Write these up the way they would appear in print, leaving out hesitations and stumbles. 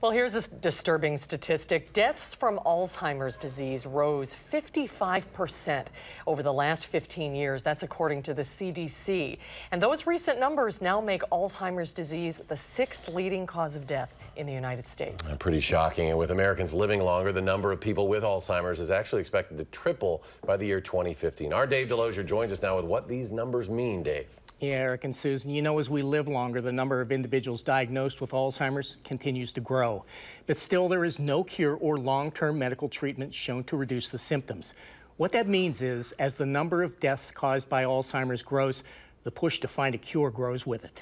Well, here's a disturbing statistic. Deaths from Alzheimer's disease rose 55% over the last 15 years. That's according to the CDC. And those recent numbers now make Alzheimer's disease the sixth leading cause of death in the United States. Pretty shocking. And with Americans living longer, the number of people with Alzheimer's is actually expected to triple by the year 2015. Our Dave Delozier joins us now with what these numbers mean, Dave. Yeah, Eric and Susan, you know, as we live longer, the number of individuals diagnosed with Alzheimer's continues to grow. But still, there is no cure or long-term medical treatment shown to reduce the symptoms. What that means is, as the number of deaths caused by Alzheimer's grows, the push to find a cure grows with it.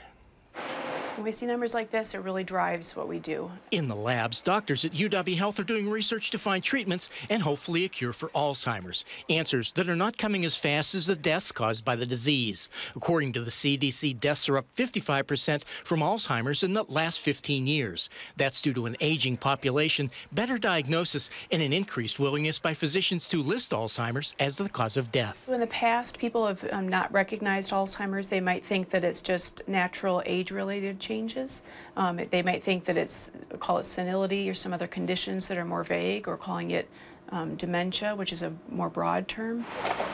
When we see numbers like this, it really drives what we do. In the labs, doctors at UW Health are doing research to find treatments and hopefully a cure for Alzheimer's. Answers that are not coming as fast as the deaths caused by the disease. According to the CDC, deaths are up 55% from Alzheimer's in the last 15 years. That's due to an aging population, better diagnosis, and an increased willingness by physicians to list Alzheimer's as the cause of death. In the past, people have not recognized Alzheimer's. They might think that it's just natural age-related changes. They might think that call it senility or some other conditions that are more vague, or calling it dementia, which is a more broad term.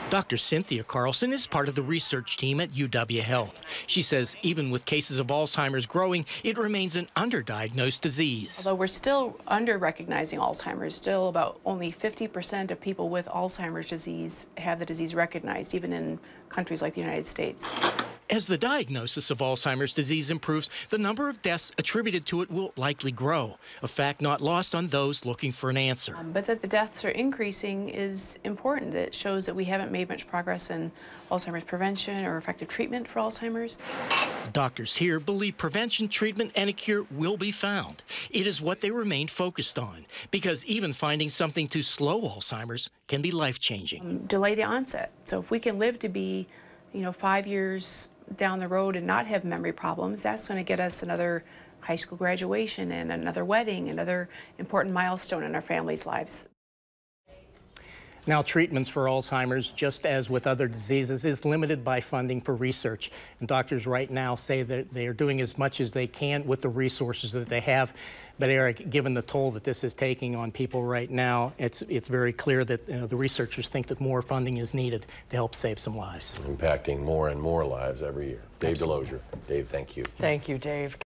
Dr. Cynthia Carlson is part of the research team at UW Health. She says even with cases of Alzheimer's growing, it remains an underdiagnosed disease. Although we're still under-recognizing Alzheimer's, still about only 50% of people with Alzheimer's disease have the disease recognized, even in countries like the United States. As the diagnosis of Alzheimer's disease improves, the number of deaths attributed to it will likely grow, a fact not lost on those looking for an answer. But that the deaths are increasing is important. It shows that we haven't made much progress in Alzheimer's prevention or effective treatment for Alzheimer's. Doctors here believe prevention, treatment, and a cure will be found. It is what they remain focused on, because even finding something to slow Alzheimer's can be life-changing. Delay the onset. So if we can live to be, 5 years down the road and not have memory problems, that's going to get us another high school graduation and another wedding, another important milestone in our family's lives. Now, treatments for Alzheimer's, just as with other diseases, is limited by funding for research. And doctors right now say that they are doing as much as they can with the resources that they have. But Eric, given the toll that this is taking on people right now, it's very clear that the researchers think that more funding is needed to help save some lives. Impacting more and more lives every year. Dave Delozier. Dave, thank you. Thank you, Dave.